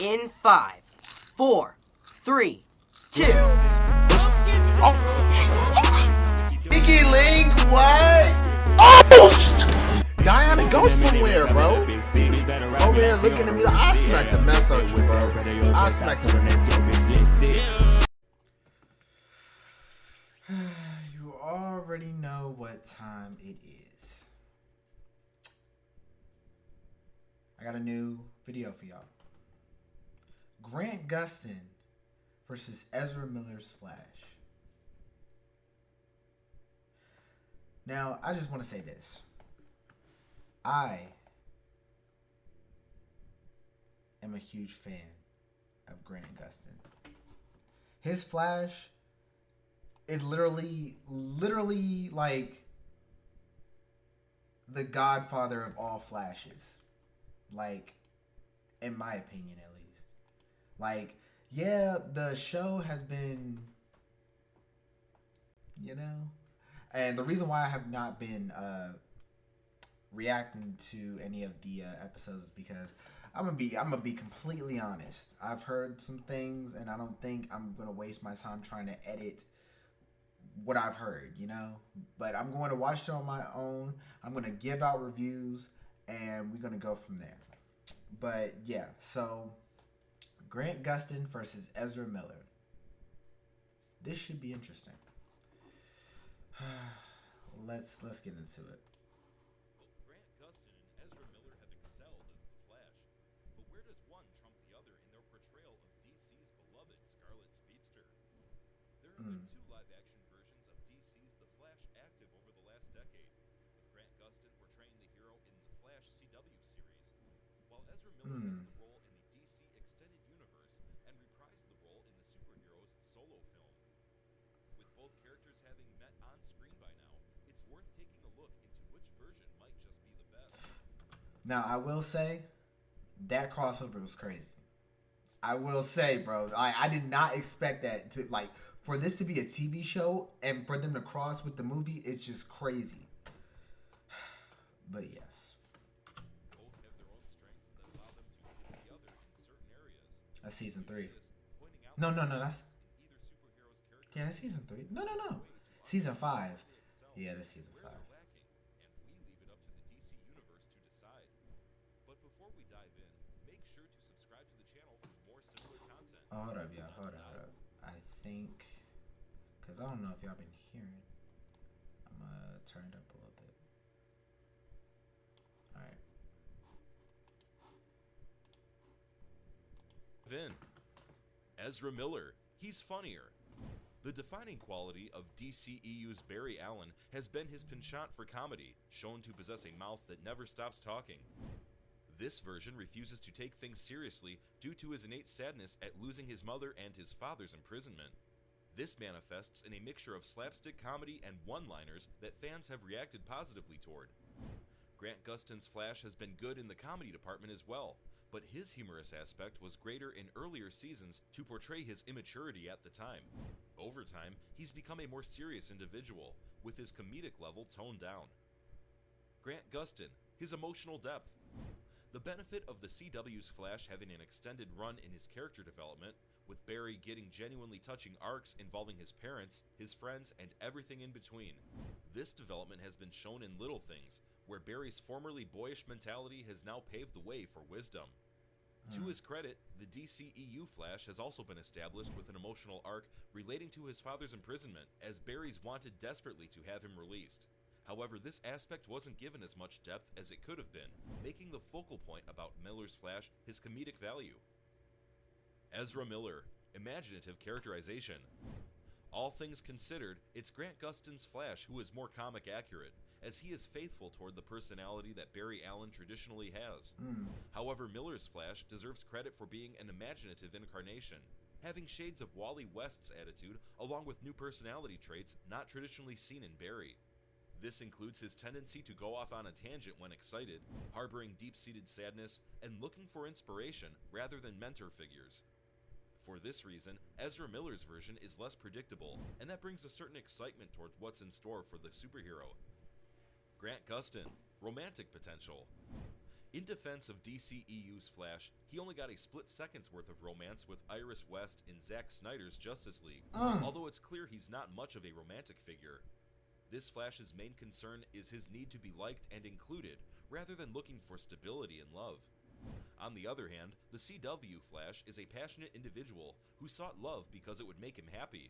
in 5, 4, 3, 2. Icky Link, what? Oh! Diana, go somewhere, bro. Over here looking at me like I smacked the mess out of you, bro. I smacked the mess out of you. You already know what time it is. I got a new video for y'all. Grant Gustin versus Ezra Miller's Flash. Now, I just want to say this. I am a huge fan of Grant Gustin. His Flash is literally like the godfather of all Flashes. Like, in my opinion, at least. Like, yeah, the show has been, and the reason why I have not been reacting to any of the episodes is because I'm gonna be completely honest. I've heard some things, and I don't think I'm gonna waste my time trying to edit what I've heard, But I'm going to watch it on my own. I'm gonna give out reviews, and we're gonna go from there. But yeah, so Grant Gustin versus Ezra Miller. This should be interesting. Let's get into it. Grant Gustin and Ezra Miller have excelled as the Flash, but where does one trump the other in their portrayal of DC's beloved Scarlet Speedster? There have been two live-action versions of DC's The Flash active over the last decade, with Grant Gustin portraying the hero in the Flash CW series, while Ezra Miller has the role in the DC Extended Universe and reprised the role in the superhero's solo film. With both characters having met on screen by now, it's worth taking a look into which version might just be the best. Now, I will say, that crossover was crazy. I will say, bro, I did not expect that to, for this to be a TV show and for them to cross with the movie, it's just crazy. But yes. Both have their own strengths that allow them to hit the other in certain areas. That's season 3. Pointing out No, that's... in either superhero's character Yeah, that's season 3. No. Season 5. Yeah, that's season 5. where they're lacking, and we leave it up to the DC Universe to decide. But before we dive in, make sure to subscribe to the channel for more similar content. Oh, hold up, y'all. Hold up. I think... Because I don't know if y'all been hearing. I'm going to turn it up a little bit. Alright. Vin. Ezra Miller. He's funnier. The defining quality of DCEU's Barry Allen has been his penchant for comedy, shown to possess a mouth that never stops talking. This version refuses to take things seriously due to his innate sadness at losing his mother and his father's imprisonment. This manifests in a mixture of slapstick comedy and one-liners that fans have reacted positively toward. Grant Gustin's Flash has been good in the comedy department as well, but his humorous aspect was greater in earlier seasons to portray his immaturity at the time. Over time, he's become a more serious individual, with his comedic level toned down. Grant Gustin, his emotional depth. The benefit of the CW's Flash having an extended run in his character development, with Barry getting genuinely touching arcs involving his parents, his friends, and everything in between. This development has been shown in little things, where Barry's formerly boyish mentality has now paved the way for wisdom. To his credit, the DCEU Flash has also been established with an emotional arc relating to his father's imprisonment, as Barry's wanted desperately to have him released. However, this aspect wasn't given as much depth as it could have been, making the focal point about Miller's Flash his comedic value. Ezra Miller, imaginative characterization. All things considered, it's Grant Gustin's Flash who is more comic accurate, as he is faithful toward the personality that Barry Allen traditionally has. However, Miller's Flash deserves credit for being an imaginative incarnation, having shades of Wally West's attitude along with new personality traits not traditionally seen in Barry. This includes his tendency to go off on a tangent when excited, harboring deep-seated sadness, and looking for inspiration rather than mentor figures. For this reason, Ezra Miller's version is less predictable, and that brings a certain excitement toward what's in store for the superhero. Grant Gustin, romantic potential. In defense of DCEU's Flash, he only got a split second's worth of romance with Iris West in Zack Snyder's Justice League, although it's clear he's not much of a romantic figure. This Flash's main concern is his need to be liked and included, rather than looking for stability and love. On the other hand, the CW Flash is a passionate individual who sought love because it would make him happy.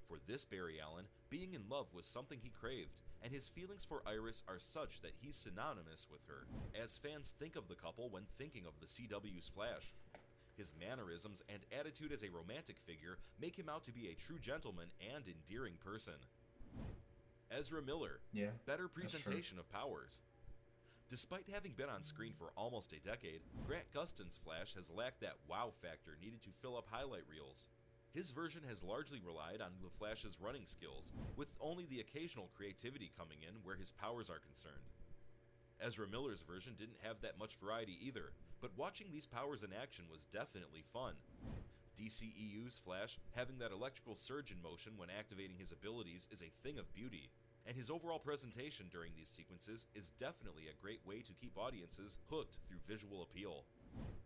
For this Barry Allen, being in love was something he craved, and his feelings for Iris are such that he's synonymous with her, as fans think of the couple when thinking of the CW's Flash. His mannerisms and attitude as a romantic figure make him out to be a true gentleman and endearing person. Ezra Miller, better presentation of powers. Despite having been on screen for almost a decade, Grant Gustin's Flash has lacked that wow factor needed to fill up highlight reels. His version has largely relied on the Flash's running skills, with only the occasional creativity coming in where his powers are concerned. Ezra Miller's version didn't have that much variety either, but watching these powers in action was definitely fun. DCEU's Flash having that electrical surge in motion when activating his abilities is a thing of beauty, and his overall presentation during these sequences is definitely a great way to keep audiences hooked through visual appeal.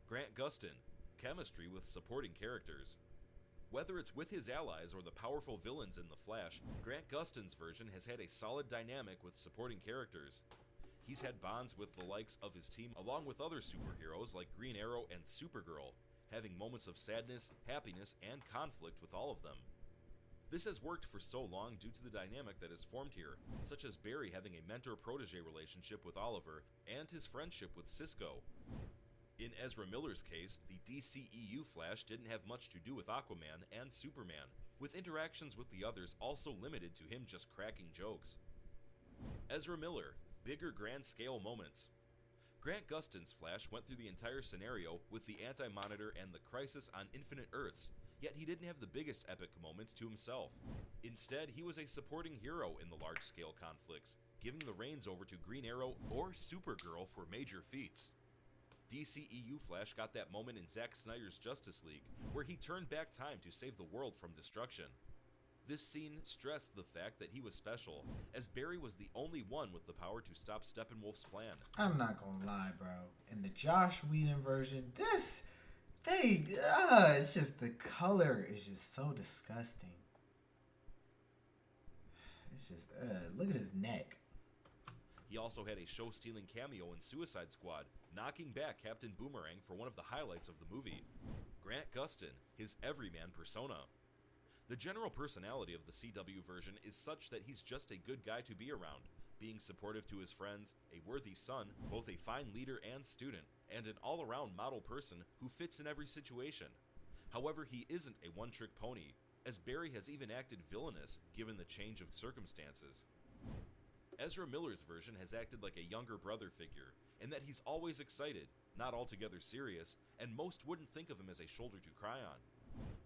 Grant Gustin, chemistry with supporting characters. Whether it's with his allies or the powerful villains in The Flash, Grant Gustin's version has had a solid dynamic with supporting characters. He's had bonds with the likes of his team along with other superheroes like Green Arrow and Supergirl, having moments of sadness, happiness, and conflict with all of them. This has worked for so long due to the dynamic that has formed here, such as Barry having a mentor-protege relationship with Oliver and his friendship with Cisco. In Ezra Miller's case, the DCEU Flash didn't have much to do with Aquaman and Superman, with interactions with the others also limited to him just cracking jokes. Ezra Miller, bigger grand-scale moments. Grant Gustin's Flash went through the entire scenario with the Anti-Monitor and the Crisis on Infinite Earths, yet he didn't have the biggest epic moments to himself. Instead, he was a supporting hero in the large-scale conflicts, giving the reins over to Green Arrow or Supergirl for major feats. DCEU Flash got that moment in Zack Snyder's Justice League, where he turned back time to save the world from destruction. This scene stressed the fact that he was special, as Barry was the only one with the power to stop Steppenwolf's plan. I'm not gonna lie, bro. In the Josh Whedon version, it's just the color is just so disgusting. It's just, look at his neck. He also had a show-stealing cameo in Suicide Squad, knocking back Captain Boomerang for one of the highlights of the movie. Grant Gustin, his everyman persona. The general personality of the CW version is such that he's just a good guy to be around, being supportive to his friends, a worthy son, both a fine leader and student, and an all-around model person who fits in every situation. However, he isn't a one-trick pony, as Barry has even acted villainous given the change of circumstances. Ezra Miller's version has acted like a younger brother figure, in that he's always excited, not altogether serious, and most wouldn't think of him as a shoulder to cry on.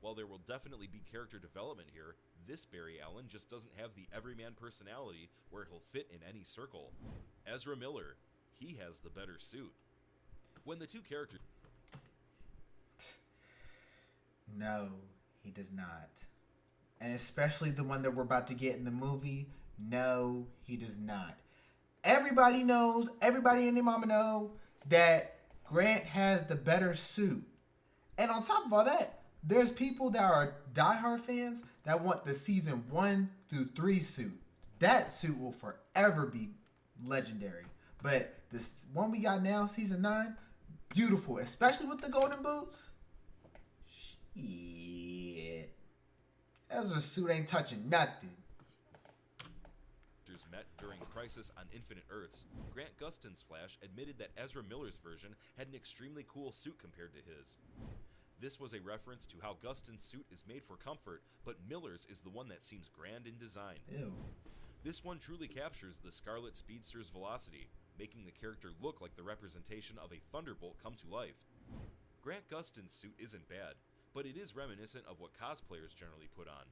While there will definitely be character development here, this Barry Allen just doesn't have the everyman personality where he'll fit in any circle. Ezra Miller, he has the better suit. When the two characters... No, he does not. And especially the one that we're about to get in the movie, no, he does not. Everybody knows, everybody and their mama know that Grant has the better suit. And on top of all that, there's people that are diehard fans that want the season 1 through 3 suit. That suit will forever be legendary. But this one we got now, season 9, beautiful, especially with the golden boots. Shit. Ezra's suit ain't touching nothing. Met during Crisis on Infinite Earths, Grant Gustin's Flash admitted that Ezra Miller's version had an extremely cool suit compared to his. This was a reference to how Gustin's suit is made for comfort, but Miller's is the one that seems grand in design. Ew. This one truly captures the Scarlet Speedster's velocity, making the character look like the representation of a thunderbolt come to life. Grant Gustin's suit isn't bad, but it is reminiscent of what cosplayers generally put on,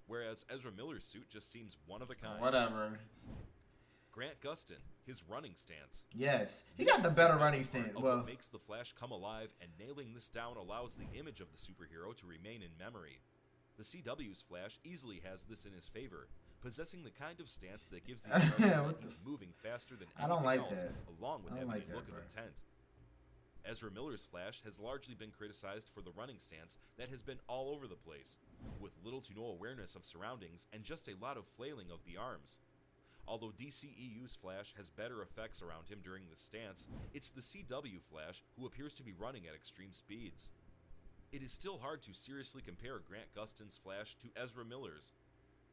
whereas Ezra Miller's suit just seems one of a kind. Whatever. Grant Gustin, his running stance. Yes, he got the better running stance. Well, what makes the Flash come alive, and nailing this down allows the image of the superhero to remain in memory. The CW's Flash easily has this in his favor, possessing the kind of stance that gives the impression that he's moving faster than anything else, along with having a look of intent. Ezra Miller's Flash has largely been criticized for the running stance that has been all over the place, with little to no awareness of surroundings and just a lot of flailing of the arms. Although DCEU's Flash has better effects around him during this stance, it's the CW Flash who appears to be running at extreme speeds. It is still hard to seriously compare Grant Gustin's Flash to Ezra Miller's.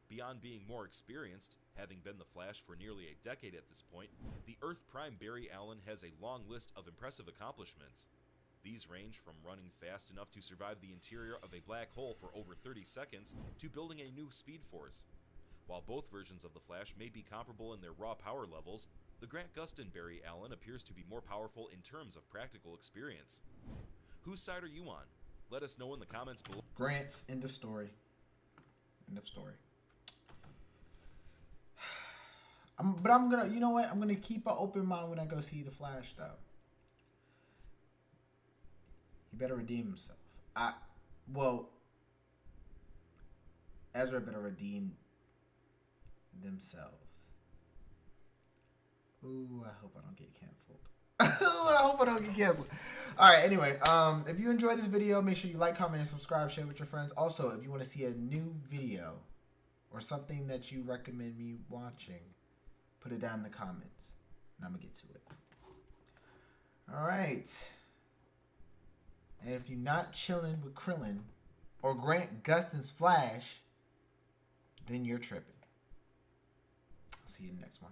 Beyond being more experienced, having been the Flash for nearly a decade at this point, the Earth Prime Barry Allen has a long list of impressive accomplishments. These range from running fast enough to survive the interior of a black hole for over 30 seconds to building a new speed force. While both versions of the Flash may be comparable in their raw power levels, the Grant Gustin Barry Allen appears to be more powerful in terms of practical experience. Whose side are you on? Let us know in the comments below. Grant's end of story. End of story. But I'm gonna, you know what? I'm gonna keep an open mind when I go see the Flash, though. He better redeem himself. Ezra better redeem themselves. Ooh, I hope I don't get canceled. I hope I don't get canceled. All right. Anyway, if you enjoyed this video, make sure you like, comment, and subscribe. Share with your friends. Also, if you want to see a new video or something that you recommend me watching, put it down in the comments, and I'm gonna get to it. All right. And if you're not chilling with Krillin or Grant Gustin's Flash, then you're tripping. See you in the next one.